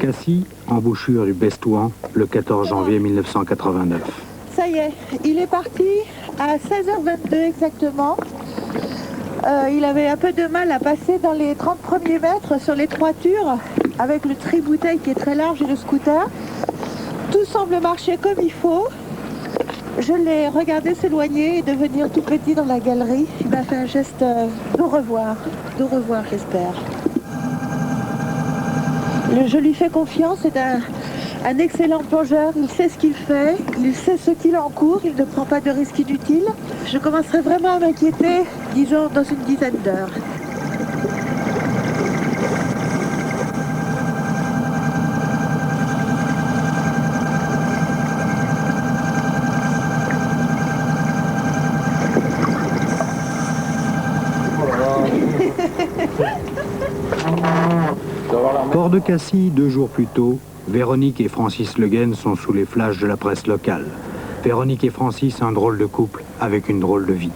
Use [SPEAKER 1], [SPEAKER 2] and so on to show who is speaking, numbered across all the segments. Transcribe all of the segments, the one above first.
[SPEAKER 1] Cassis, embouchure du Bestouan, le 14 janvier 1989.
[SPEAKER 2] Ça y est, il est parti à 16h22 exactement. Il avait un peu de mal à passer dans les 30 premiers mètres sur les toitures avec le tri-bouteille qui est très large et le scooter. Tout semble marcher comme il faut. Je l'ai regardé s'éloigner et devenir tout petit dans la galerie. Il m'a fait un geste d'au revoir j'espère. Je lui fais confiance, c'est un excellent plongeur, il sait ce qu'il fait, il sait ce qu'il encourt, il ne prend pas de risques inutiles. Je commencerai vraiment à m'inquiéter, disons, dans une dizaine d'heures.
[SPEAKER 1] Port de Cassis, 2 jours plus tôt, Véronique et Francis Le Guen sont sous les flashs de la presse locale. Véronique et Francis, un drôle de couple avec une drôle de vie.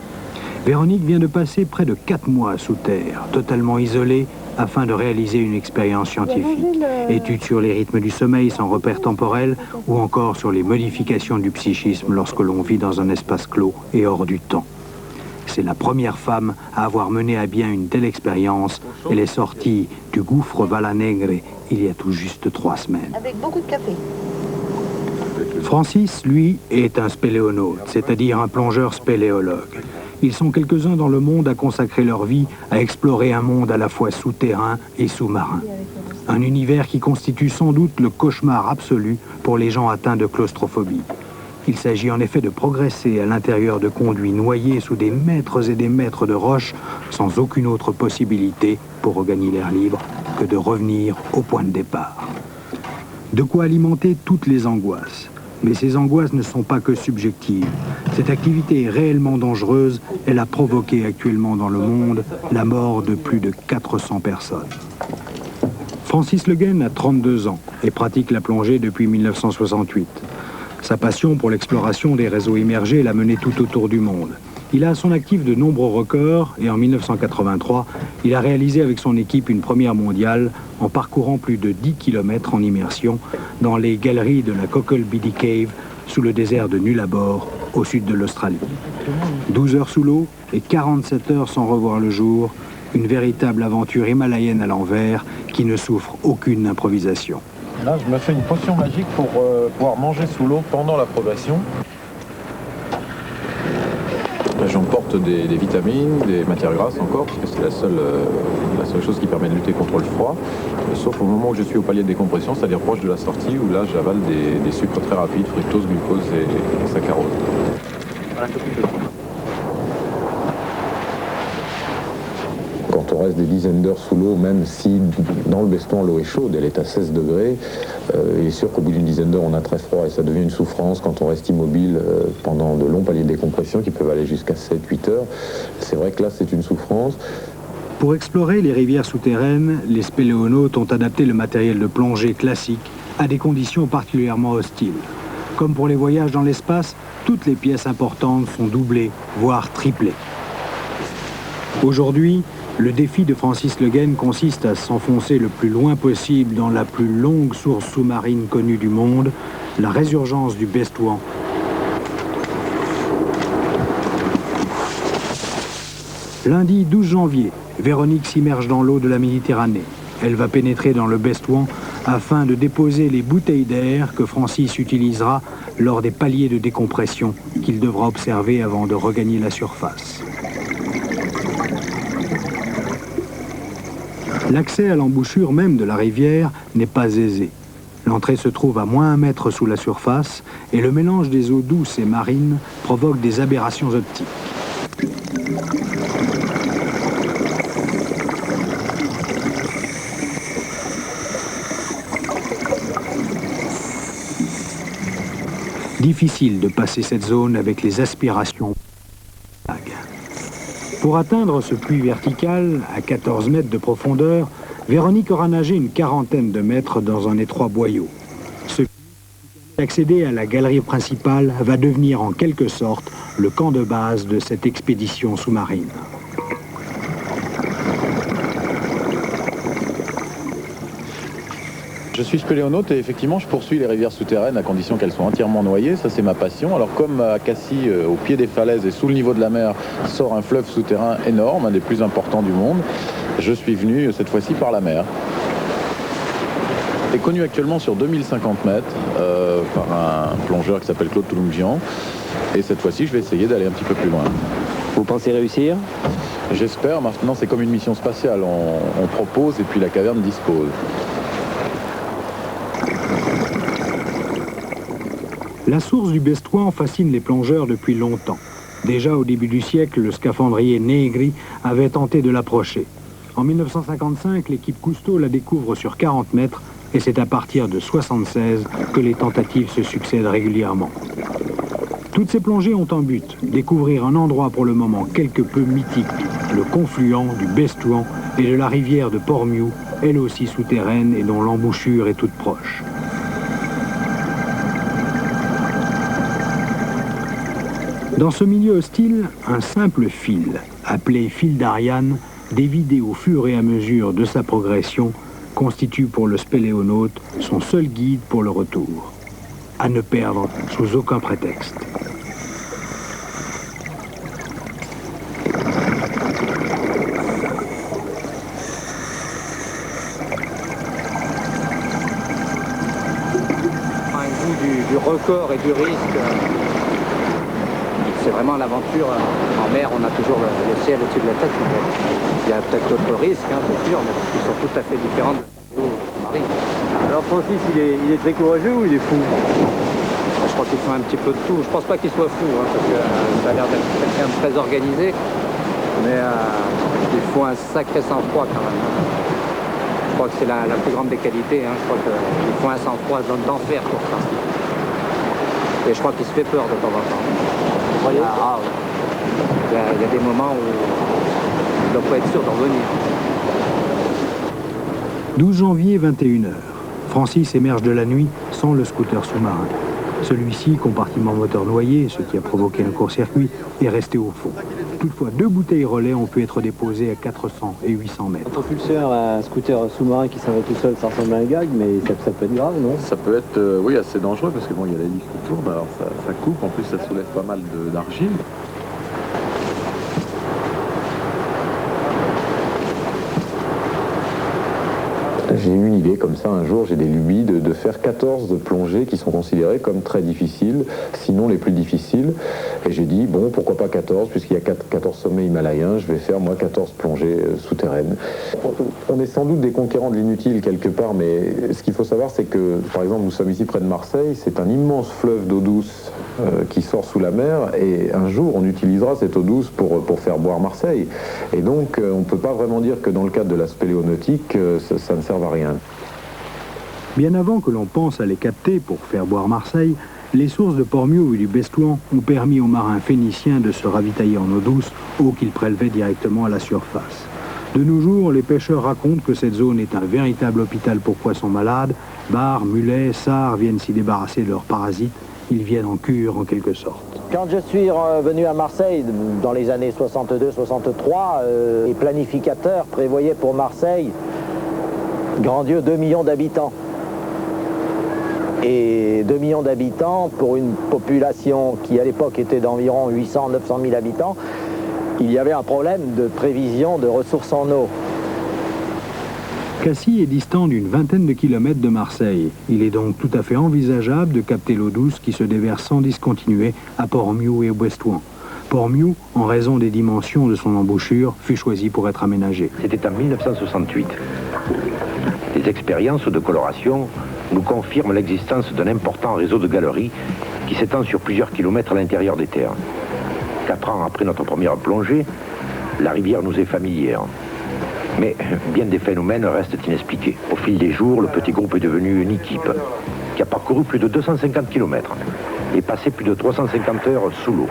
[SPEAKER 1] Véronique vient de passer près de 4 mois sous terre, totalement isolée, afin de réaliser une expérience scientifique. Études sur les rythmes du sommeil sans repère temporel ou encore sur les modifications du psychisme lorsque l'on vit dans un espace clos et hors du temps. C'est la première femme à avoir mené à bien une telle expérience. Elle est sortie du gouffre Vala Negre il y a tout juste 3 semaines.
[SPEAKER 2] Avec beaucoup de café.
[SPEAKER 1] Francis, lui, est un spéléonaute, c'est-à-dire un plongeur spéléologue. Ils sont quelques-uns dans le monde à consacrer leur vie à explorer un monde à la fois souterrain et sous-marin. Un univers qui constitue sans doute le cauchemar absolu pour les gens atteints de claustrophobie. Il s'agit en effet de progresser à l'intérieur de conduits noyés sous des mètres et des mètres de roches, sans aucune autre possibilité, pour regagner l'air libre, que de revenir au point de départ. De quoi alimenter toutes les angoisses. Mais ces angoisses ne sont pas que subjectives. Cette activité est réellement dangereuse. Elle a provoqué actuellement dans le monde la mort de plus de 400 personnes. Francis Le Guen a 32 ans et pratique la plongée depuis 1968. Sa passion pour l'exploration des réseaux immergés l'a mené tout autour du monde. Il a à son actif de nombreux records et en 1983, il a réalisé avec son équipe une première mondiale en parcourant plus de 10 km en immersion dans les galeries de la Cockle Beedy Cave sous le désert de Nullarbor au sud de l'Australie. 12 heures sous l'eau et 47 heures sans revoir le jour, une véritable aventure himalayenne à l'envers qui ne souffre aucune improvisation.
[SPEAKER 3] Là, je me fais une potion magique pour pouvoir manger sous l'eau pendant la progression. J'emporte des vitamines, des matières grasses encore, parce que c'est la seule chose qui permet de lutter contre le froid. Sauf au moment où je suis au palier de décompression, c'est-à-dire proche de la sortie, où là j'avale des sucres très rapides, fructose, glucose et saccharose.
[SPEAKER 4] Quand on reste des dizaines d'heures sous l'eau, même si dans le Bestouan l'eau est chaude, elle est à 16 degrés, il est sûr qu'au bout d'une dizaine d'heures on a très froid et ça devient une souffrance quand on reste immobile pendant de longs paliers de décompression qui peuvent aller jusqu'à 7-8 heures. C'est vrai que là c'est une souffrance.
[SPEAKER 1] Pour explorer les rivières souterraines, les spéléonautes ont adapté le matériel de plongée classique à des conditions particulièrement hostiles. Comme pour les voyages dans l'espace, toutes les pièces importantes sont doublées, voire triplées. Aujourd'hui, le défi de Francis Le Guen consiste à s'enfoncer le plus loin possible dans la plus longue source sous-marine connue du monde, la résurgence du Bestouan. Lundi 12 janvier, Véronique s'immerge dans l'eau de la Méditerranée. Elle va pénétrer dans le Bestouan afin de déposer les bouteilles d'air que Francis utilisera lors des paliers de décompression qu'il devra observer avant de regagner la surface. L'accès à l'embouchure même de la rivière n'est pas aisé. L'entrée se trouve à moins 1 mètre sous la surface et le mélange des eaux douces et marines provoque des aberrations optiques. Difficile de passer cette zone avec les aspirations. Pour atteindre ce puits vertical, à 14 mètres de profondeur, Véronique aura nagé une 40aine de mètres dans un étroit boyau. Ce qui permet d'accéder à la galerie principale va devenir en quelque sorte le camp de base de cette expédition sous-marine.
[SPEAKER 3] Je suis spéléonaute et effectivement je poursuis les rivières souterraines à condition qu'elles soient entièrement noyées, ça c'est ma passion. Alors comme à Cassis, au pied des falaises et sous le niveau de la mer, sort un fleuve souterrain énorme, un des plus importants du monde, je suis venu cette fois-ci par la mer. Il est connu actuellement sur 2050 mètres par un plongeur qui s'appelle Claude Touloumjian et cette fois-ci je vais essayer d'aller un petit peu plus loin.
[SPEAKER 5] Vous pensez réussir?
[SPEAKER 3] J'espère, maintenant c'est comme une mission spatiale, on propose et puis la caverne dispose.
[SPEAKER 1] La source du Bestouan fascine les plongeurs depuis longtemps. Déjà au début du siècle, le scaphandrier Negri avait tenté de l'approcher. En 1955, l'équipe Cousteau la découvre sur 40 mètres et c'est à partir de 1976 que les tentatives se succèdent régulièrement. Toutes ces plongées ont en but découvrir un endroit pour le moment quelque peu mythique, le confluent du Bestouan et de la rivière de Port-Miou, elle aussi souterraine et dont l'embouchure est toute proche. Dans ce milieu hostile, un simple fil, appelé fil d'Ariane, dévidé au fur et à mesure de sa progression, constitue pour le spéléonaute son seul guide pour le retour. À ne perdre sous aucun prétexte.
[SPEAKER 5] Un goût du record et du risque. C'est vraiment l'aventure. En mer, on a toujours le ciel au-dessus de la tête. Il y a peut-être d'autres risques, hein, c'est sûr, mais qui sont tout à fait différents de l'eau marine.
[SPEAKER 6] Alors Francis, il est très courageux ou il est fou?
[SPEAKER 5] Je crois qu'ils font un petit peu de tout. Je pense pas qu'il soit fou, hein, parce que ça a l'air d'être quelqu'un de très organisé, mais il faut un sacré sang-froid quand même. Je crois que c'est la plus grande des qualités. Hein. Je crois qu'il faut un sang-froid d'enfer pour ça. Et je crois qu'il se fait peur de temps en temps. Il y a des moments où il ne doit pas être sûr d'en venir.
[SPEAKER 1] 12 janvier, 21h. Francis émerge de la nuit sans le scooter sous-marin. Celui-ci, compartiment moteur noyé, ce qui a provoqué un court-circuit, est resté au fond. Toutefois, 2 bouteilles relais ont pu être déposées à 400 et 800 mètres.
[SPEAKER 6] Propulseur, un scooter sous-marin qui s'en va tout seul, ça ressemble à un gag, mais ça peut être grave, non?
[SPEAKER 3] Ça peut être, oui, assez dangereux parce que bon, il y a la hélice qui tourne, alors ça coupe, en plus ça soulève pas mal d'argile.
[SPEAKER 4] J'ai eu une idée comme ça un jour, j'ai des lubies de faire 14 plongées qui sont considérées comme très difficiles, sinon les plus difficiles. Et j'ai dit, bon, pourquoi pas 14, puisqu'il y a 14 sommets himalayens, je vais faire moi 14 plongées souterraines. On est sans doute des conquérants de l'inutile quelque part, mais ce qu'il faut savoir, c'est que, par exemple, nous sommes ici près de Marseille, c'est un immense fleuve d'eau douce qui sort sous la mer, et un jour on utilisera cette eau douce pour faire boire Marseille. Et donc on ne peut pas vraiment dire que dans le cadre de la spéléonautique, ça ne serve à rien.
[SPEAKER 1] Bien avant que l'on pense à les capter pour faire boire Marseille, les sources de Port-Miou et du Bestouan ont permis aux marins phéniciens de se ravitailler en eau douce, eau qu'ils prélevaient directement à la surface. De nos jours, les pêcheurs racontent que cette zone est un véritable hôpital pour poissons malades. Bars, mulets, sards viennent s'y débarrasser de leurs parasites. Ils viennent en cure en quelque sorte.
[SPEAKER 7] Quand je suis venu à Marseille dans les années 62-63, les planificateurs prévoyaient pour Marseille, grand Dieu, 2 millions d'habitants. Et 2 millions d'habitants pour une population qui à l'époque était d'environ 800-900 000 habitants, il y avait un problème de prévision de ressources en eau.
[SPEAKER 1] Cassis est distant d'une vingtaine de kilomètres de Marseille. Il est donc tout à fait envisageable de capter l'eau douce qui se déverse sans discontinuer à Port-Miou et au Bestouan. Port-Miou, en raison des dimensions de son embouchure, fut choisi pour être aménagé.
[SPEAKER 8] C'était en 1968. Les expériences de coloration nous confirment l'existence d'un important réseau de galeries qui s'étend sur plusieurs kilomètres à l'intérieur des terres. 4 ans après notre première plongée, la rivière nous est familière. Mais bien des phénomènes restent inexpliqués. Au fil des jours, le petit groupe est devenu une équipe qui a parcouru plus de 250 km et passé plus de 350 heures sous l'eau.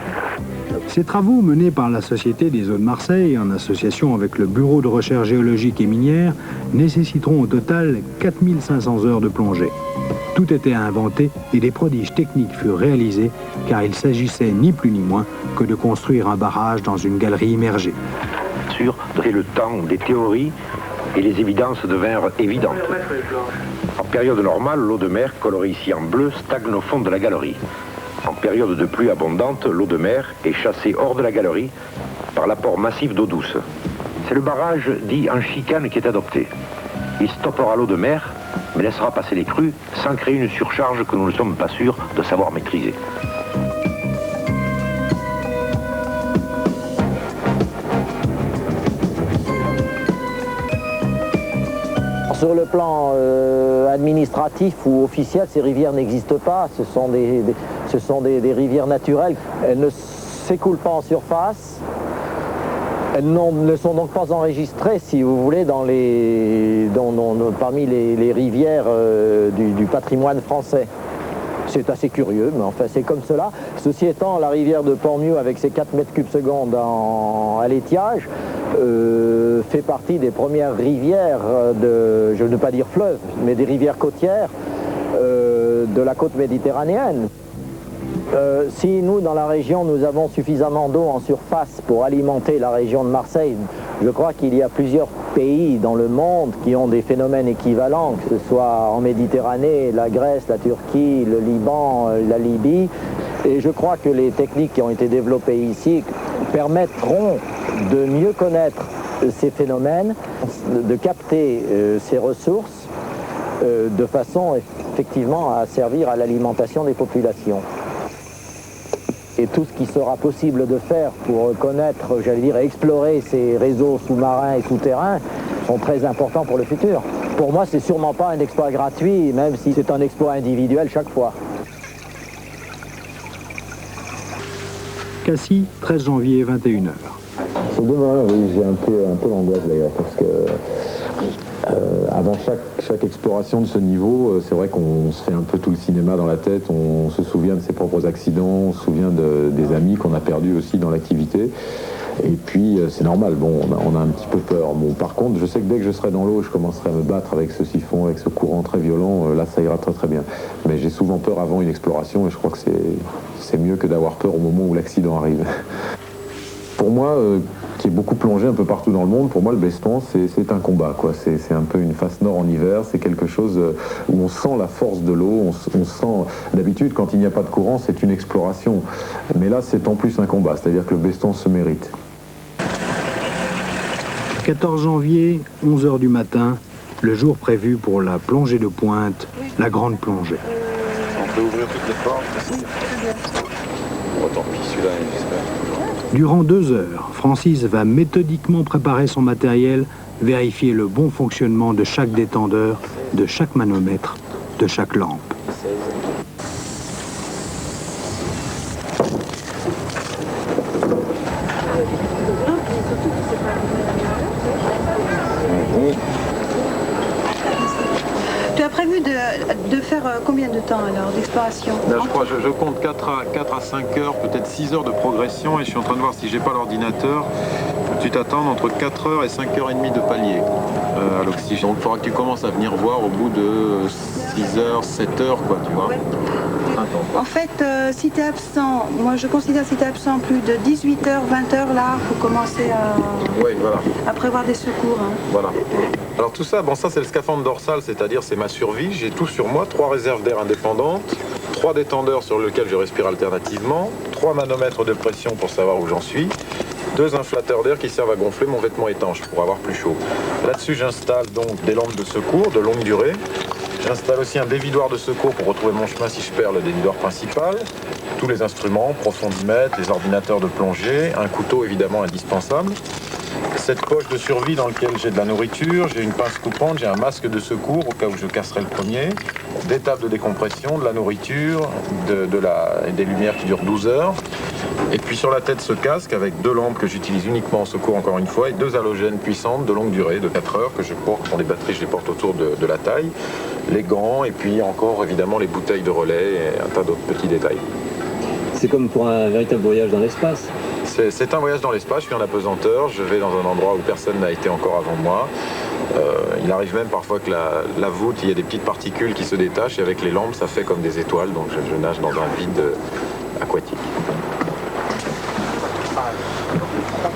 [SPEAKER 1] Ces travaux menés par la Société des eaux de Marseille, en association avec le Bureau de recherche géologique et minière, nécessiteront au total 4500 heures de plongée. Tout était à inventer et des prodiges techniques furent réalisés car il s'agissait ni plus ni moins que de construire un barrage dans une galerie immergée.
[SPEAKER 8] Le temps des théories et les évidences devinrent évidentes. En période normale, l'eau de mer, colorée ici en bleu, stagne au fond de la galerie. En période de pluie abondante, l'eau de mer est chassée hors de la galerie par l'apport massif d'eau douce. C'est le barrage dit en chicane qui est adopté. Il stoppera l'eau de mer, mais laissera passer les crues sans créer une surcharge que nous ne sommes pas sûrs de savoir maîtriser.
[SPEAKER 7] Sur le plan administratif ou officiel, ces rivières n'existent pas. Ce sont des rivières naturelles. Elles ne s'écoulent pas en surface. Elles ne sont donc pas enregistrées, si vous voulez, parmi les rivières du patrimoine français. C'est assez curieux, mais enfin c'est comme cela. Ceci étant, la rivière de Port-Mieux, avec ses 4 mètres cubes secondes à l'étiage, fait partie des premières rivières je ne veux pas dire fleuves, mais des rivières côtières de la côte méditerranéenne. Si nous, dans la région, nous avons suffisamment d'eau en surface pour alimenter la région de Marseille, je crois qu'il y a plusieurs pays dans le monde qui ont des phénomènes équivalents, que ce soit en Méditerranée, la Grèce, la Turquie, le Liban, la Libye. Et je crois que les techniques qui ont été développées ici permettront de mieux connaître ces phénomènes, de capter ces ressources de façon effectivement à servir à l'alimentation des populations. Et tout ce qui sera possible de faire pour connaître, j'allais dire, explorer ces réseaux sous-marins et souterrains sont très importants pour le futur. Pour moi, c'est sûrement pas un exploit gratuit, même si c'est un exploit individuel chaque fois.
[SPEAKER 1] Cassis, 13 janvier, 21h.
[SPEAKER 4] C'est demain, oui, j'ai un peu l'angoisse d'ailleurs, parce que avant chaque exploration de ce niveau, c'est vrai qu'on se fait un peu tout le cinéma dans la tête, on se souvient de ses propres accidents, on se souvient des amis qu'on a perdus aussi dans l'activité. Et puis c'est normal, bon, on a un petit peu peur. Bon, par contre, je sais que dès que je serai dans l'eau, je commencerai à me battre avec ce siphon, avec ce courant très violent, là ça ira très très bien. Mais j'ai souvent peur avant une exploration et je crois que c'est mieux que d'avoir peur au moment où l'accident arrive. Pour moi, qui est beaucoup plongé un peu partout dans le monde, pour moi le Bestan c'est un combat, quoi. C'est un peu une face nord en hiver, c'est quelque chose où on sent la force de l'eau, on sent, d'habitude quand il n'y a pas de courant c'est une exploration, mais là c'est en plus un combat, c'est-à-dire que le Bestan se mérite.
[SPEAKER 1] 14 janvier, 11h du matin, le jour prévu pour la plongée de pointe, la grande plongée.
[SPEAKER 3] On peut ouvrir toutes les portes. Oh, tant pis, celui-là, j'espère.
[SPEAKER 1] Durant 2 heures, Francis va méthodiquement préparer son matériel, vérifier le bon fonctionnement de chaque détendeur, de chaque manomètre, de chaque lampe.
[SPEAKER 9] Tu as prévu de faire combien de temps alors d'exploration?
[SPEAKER 3] Là, je compte 4 à 5 heures, peut-être 6 heures de progression et je suis en train de voir si j'ai pas l'ordinateur. Faut que tu t'attendes entre 4 heures et 5 heures et demie de palier à l'oxygène. Donc il faudra que tu commences à venir voir au bout de 6 heures, 7 heures, quoi, tu vois.
[SPEAKER 9] En fait, si tu es absent, moi je considère si tu es absent plus de 18 heures, 20 heures, là, il faut commencer à prévoir des secours. Hein.
[SPEAKER 3] Voilà. Alors tout ça, bon, ça c'est le scaphandre dorsal, c'est-à-dire c'est ma survie. J'ai tout sur moi, 3 réserves d'air indépendantes, 3 détendeurs sur lesquels je respire alternativement, 3 manomètres de pression pour savoir où j'en suis, 2 inflateurs d'air qui servent à gonfler mon vêtement étanche pour avoir plus chaud. Là-dessus, j'installe donc des lampes de secours de longue durée. J'installe aussi un dévidoir de secours pour retrouver mon chemin si je perds le dévidoir principal. Tous les instruments, profondimètre, les ordinateurs de plongée, un couteau évidemment indispensable. Cette poche de survie dans laquelle j'ai de la nourriture, j'ai une pince coupante, j'ai un masque de secours au cas où je casserai le premier, des tables de décompression, de la nourriture, des lumières qui durent 12 heures. Et puis sur la tête ce casque avec 2 lampes que j'utilise uniquement en secours encore une fois et 2 halogènes puissantes de longue durée de 4 heures que je porte, sont des batteries, je les porte autour de la taille, les gants et puis encore évidemment les bouteilles de relais et un tas d'autres petits détails.
[SPEAKER 6] C'est comme pour un véritable voyage dans l'espace.
[SPEAKER 3] C'est un voyage dans l'espace, je suis en apesanteur, je vais dans un endroit où personne n'a été encore avant moi. Il arrive même parfois que la voûte, il y a des petites particules qui se détachent et avec les lampes ça fait comme des étoiles, donc je nage dans un vide aquatique.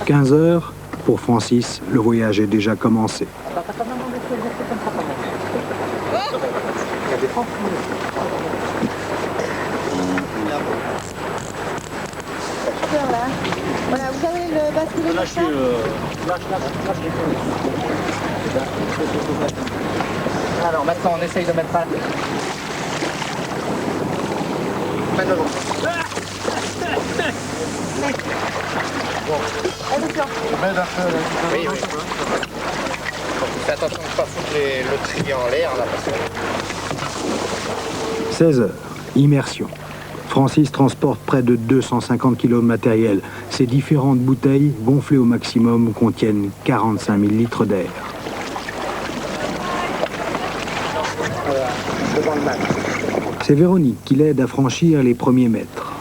[SPEAKER 1] 15 heures, pour Francis, le voyage est déjà commencé.
[SPEAKER 2] Là. Voilà, vous avez le basculer de ça.
[SPEAKER 5] Alors maintenant on essaye de mettre un... Oui, oui. Fais attention de ne pas foutre le trivier en l'air là parce que...
[SPEAKER 1] 16 heures, immersion. Francis transporte près de 250 kg de matériel. Ces différentes bouteilles, gonflées au maximum, contiennent 45 000 litres d'air. C'est Véronique qui l'aide à franchir les premiers mètres.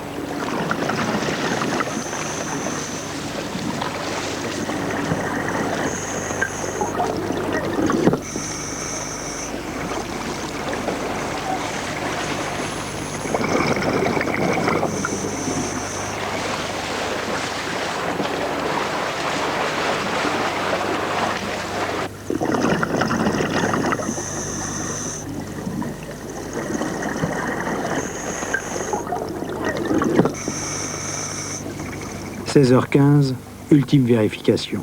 [SPEAKER 1] « 16h15, ultime vérification.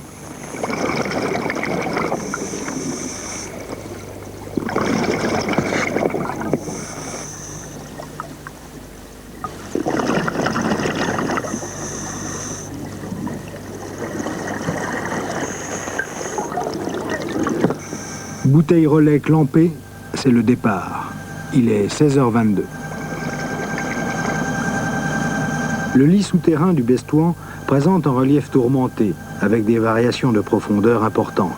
[SPEAKER 1] Bouteille relais clampée, c'est le départ. Il est 16h22. Le lit souterrain du Bestouan présente un relief tourmenté, avec des variations de profondeur importantes.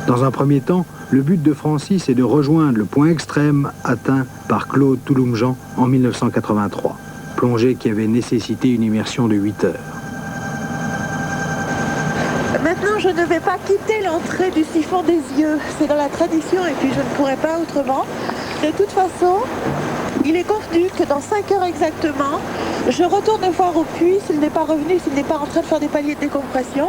[SPEAKER 1] Dans un premier temps, le but de Francis est de rejoindre le point extrême atteint par Claude Touloumjean en 1983, plongée qui avait nécessité une immersion de 8 heures.
[SPEAKER 2] Maintenant, je ne vais pas quitter l'entrée du siphon des yeux. C'est dans la tradition et puis je ne pourrai pas autrement. De toute façon, il est convenu que dans 5 heures exactement, je retourne voir au puits s'il n'est pas revenu, s'il n'est pas en train de faire des paliers de décompression.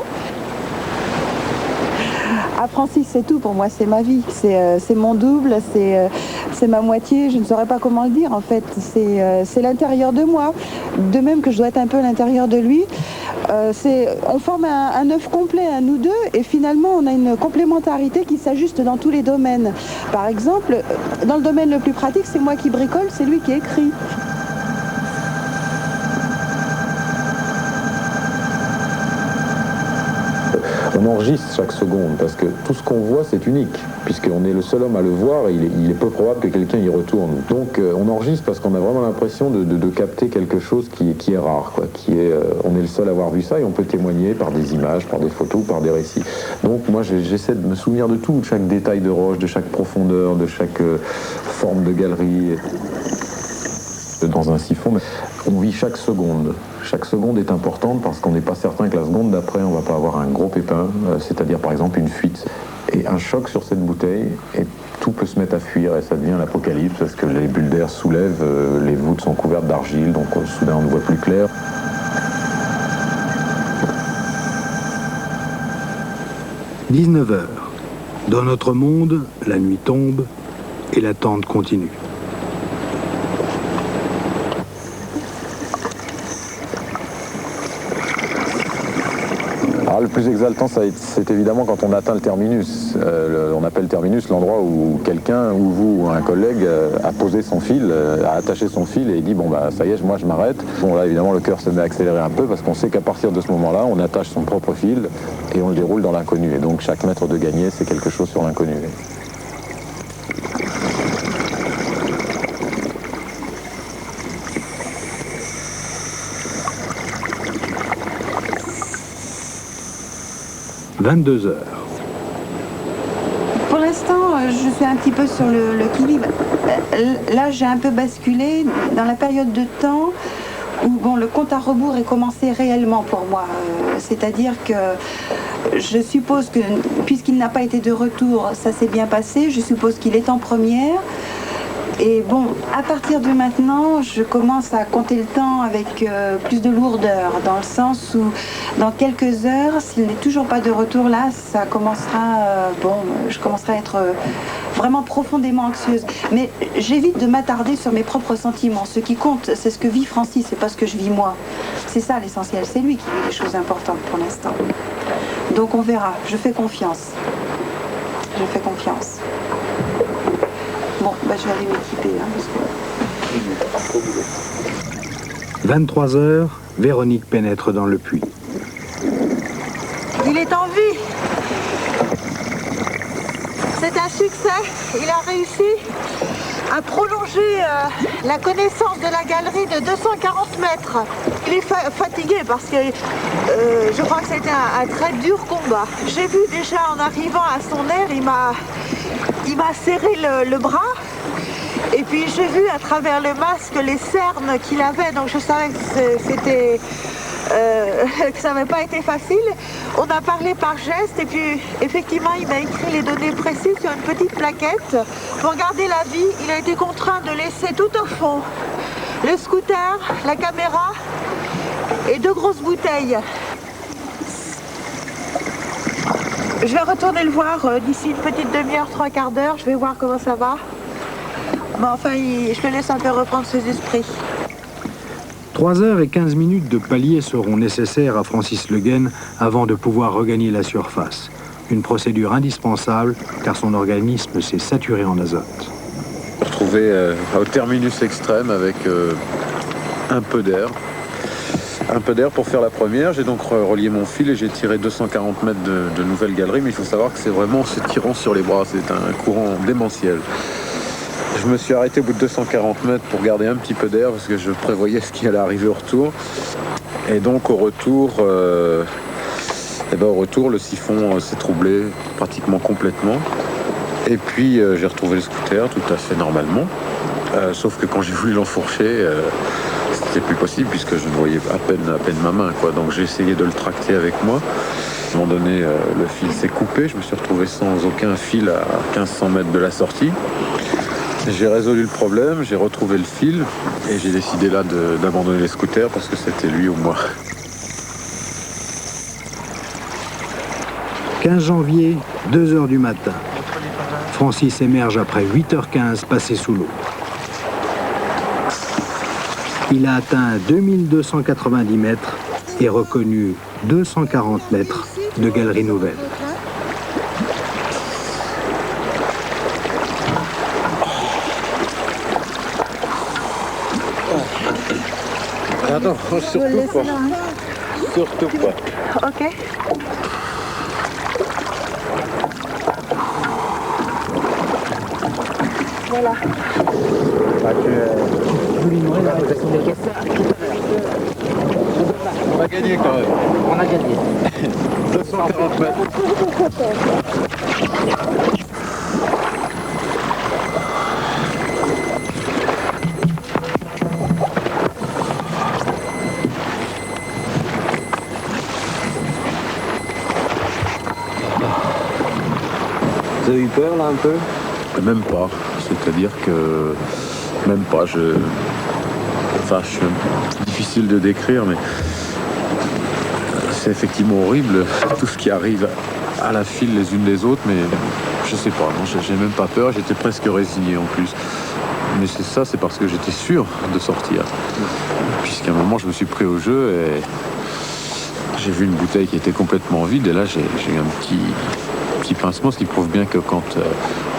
[SPEAKER 9] Ah, Francis, c'est tout pour moi, c'est ma vie, c'est mon double, c'est ma moitié, je ne saurais pas comment le dire en fait, c'est l'intérieur de moi, de même que je dois être un peu l'intérieur de lui. On forme un œuf complet, nous deux, et finalement on a une complémentarité qui s'ajuste dans tous les domaines. Par exemple, dans le domaine le plus pratique, c'est moi qui bricole, c'est lui qui écrit.
[SPEAKER 4] On enregistre chaque seconde parce que tout ce qu'on voit c'est unique puisqu'on est le seul homme à le voir et il est peu probable que quelqu'un y retourne. Donc on enregistre parce qu'on a vraiment l'impression de capter quelque chose qui est rare, quoi, on est le seul à avoir vu ça et on peut témoigner par des images, par des photos, par des récits. Donc moi j'essaie de me souvenir de tout, de chaque détail de roche, de chaque profondeur, de chaque forme de galerie. Dans un siphon, on vit chaque seconde. Chaque seconde est importante parce qu'on n'est pas certain que la seconde d'après, on va pas avoir un gros pépin, c'est-à-dire par exemple une fuite. Et un choc sur cette bouteille, et tout peut se mettre à fuir et ça devient l'apocalypse parce que les bulles d'air soulèvent, les voûtes sont couvertes d'argile, donc soudain on ne voit plus clair. «
[SPEAKER 1] 19h. Dans notre monde, la nuit tombe et l'attente continue.
[SPEAKER 4] Le plus exaltant, c'est évidemment quand on atteint le terminus. On appelle terminus l'endroit où quelqu'un, ou vous, ou un collègue, a posé son fil, a attaché son fil et dit bon bah ça y est, moi je m'arrête. Bon là évidemment le cœur se met à accélérer un peu parce qu'on sait qu'à partir de ce moment-là, on attache son propre fil et on le déroule dans l'inconnu. Et donc chaque mètre de gagné, c'est quelque chose sur l'inconnu. «
[SPEAKER 1] 22 heures.
[SPEAKER 9] Pour l'instant, je suis un petit peu sur le qui-vive. Là, j'ai un peu basculé dans la période de temps où bon, le compte à rebours est commencé réellement pour moi. C'est-à-dire que je suppose que, puisqu'il n'a pas été de retour, ça s'est bien passé. Je suppose qu'il est en première. Et bon, à partir de maintenant, je commence à compter le temps avec plus de lourdeur, dans le sens où dans quelques heures, s'il n'est toujours pas de retour là, ça commencera, je commencerai à être vraiment profondément anxieuse. Mais j'évite de m'attarder sur mes propres sentiments. Ce qui compte, c'est ce que vit Francis, c'est pas ce que je vis moi. C'est ça l'essentiel, c'est lui qui vit les choses importantes pour l'instant. Donc on verra, je fais confiance. Je fais confiance. Bon, bah, je vais aller m'équiper. Parce que...
[SPEAKER 1] 23 heures, Véronique pénètre dans le puits.
[SPEAKER 2] Il est en vie. C'est un succès. Il a réussi à prolonger la connaissance de la galerie de 240 mètres. Il est fatigué parce que je crois que c'était un très dur combat. J'ai vu déjà en arrivant à son aire, il m'a serré le bras. Et puis j'ai vu à travers le masque les cernes qu'il avait, donc je savais que c'était... que ça n'avait pas été facile. On a parlé par geste et puis effectivement il m'a écrit les données précises sur une petite plaquette. Pour garder la vie, il a été contraint de laisser tout au fond le scooter, la caméra et 2 grosses bouteilles. Je vais retourner le voir d'ici une petite demi-heure, 3/4 d'heure. Je vais voir comment ça va. Mais enfin, je le laisse un peu reprendre ses esprits.
[SPEAKER 1] 3h15 de palier seront nécessaires à Francis Le Guen avant de pouvoir regagner la surface. Une procédure indispensable car son organisme s'est saturé en azote.
[SPEAKER 3] Retrouvé au terminus extrême avec un peu d'air. Un peu d'air pour faire la première. J'ai donc relié mon fil et j'ai tiré 240 mètres de nouvelle galerie. Mais il faut savoir que c'est vraiment se tirant sur les bras. C'est un courant démentiel. Je me suis arrêté au bout de 240 mètres pour garder un petit peu d'air parce que je prévoyais ce qui allait arriver au retour. Et donc au retour, le siphon s'est troublé pratiquement complètement. Et puis j'ai retrouvé le scooter tout à fait normalement. Sauf que quand j'ai voulu l'enfourcher, c'était plus possible puisque je ne voyais à peine ma main, quoi. Donc j'ai essayé de le tracter avec moi. À un moment donné, le fil s'est coupé. Je me suis retrouvé sans aucun fil à 1500 mètres de la sortie. J'ai résolu le problème, j'ai retrouvé le fil et j'ai décidé là d'abandonner les scooters parce que c'était lui ou moi.
[SPEAKER 1] 15 janvier, 2h du matin. Francis émerge après 8h15 passé sous l'eau. Il a atteint 2290 mètres et reconnu 240 mètres de galerie nouvelle.
[SPEAKER 3] Attends, surtout pas. Surtout pas.
[SPEAKER 2] Ok. Voilà.
[SPEAKER 3] On a gagné quand même.
[SPEAKER 5] On a gagné.
[SPEAKER 3] 240 mètres.
[SPEAKER 6] Vous avez eu peur là un peu?
[SPEAKER 3] Même pas. C'est-à-dire que même pas. C'est difficile de décrire, mais c'est effectivement horrible tout ce qui arrive à la file les unes des autres, mais je sais pas, non, j'ai même pas peur, j'étais presque résigné en plus. Mais c'est parce que j'étais sûr de sortir. Puisqu'à un moment je me suis pris au jeu et j'ai vu une bouteille qui était complètement vide et là j'ai eu un petit pincement, ce qui prouve bien que quand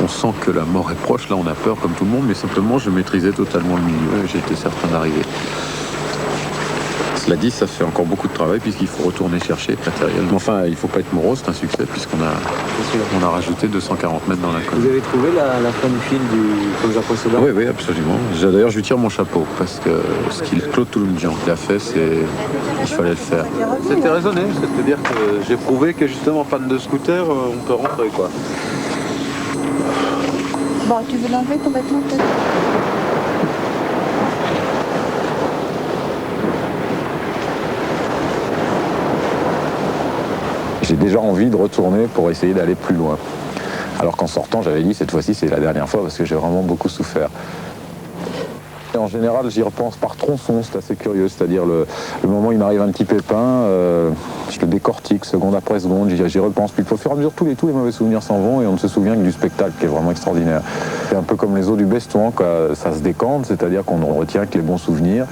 [SPEAKER 3] on sent que la mort est proche, là on a peur comme tout le monde, mais simplement je maîtrisais totalement le milieu et j'étais certain d'arriver. Cela dit, ça fait encore beaucoup de travail puisqu'il faut retourner chercher le matériel. Mais enfin, il ne faut pas être morose, c'est un succès puisqu'on a rajouté 240 mètres dans la colle.
[SPEAKER 6] Vous avez trouvé la fin du fil du plongeur précédent?
[SPEAKER 3] Oui, absolument. D'ailleurs, je lui tire mon chapeau parce que ce qu'il Claude Touloumjian a fait, il fallait le faire. C'était raisonné, c'est-à-dire que j'ai prouvé que justement, panne de scooter, on peut rentrer, quoi.
[SPEAKER 2] Bon, tu veux l'enlever ton vêtement peut-être?
[SPEAKER 4] J'ai déjà envie de retourner pour essayer d'aller plus loin. Alors qu'en sortant, j'avais dit cette fois-ci c'est la dernière fois parce que j'ai vraiment beaucoup souffert. En général, j'y repense par tronçon, c'est assez curieux, c'est-à-dire le moment où il m'arrive un petit pépin, je le décortique seconde après seconde, j'y repense. Puis au fur et à mesure, tous les mauvais souvenirs s'en vont et on ne se souvient que du spectacle qui est vraiment extraordinaire. C'est un peu comme les eaux du Beston, quand ça se décante, c'est-à-dire qu'on ne retient que les bons souvenirs.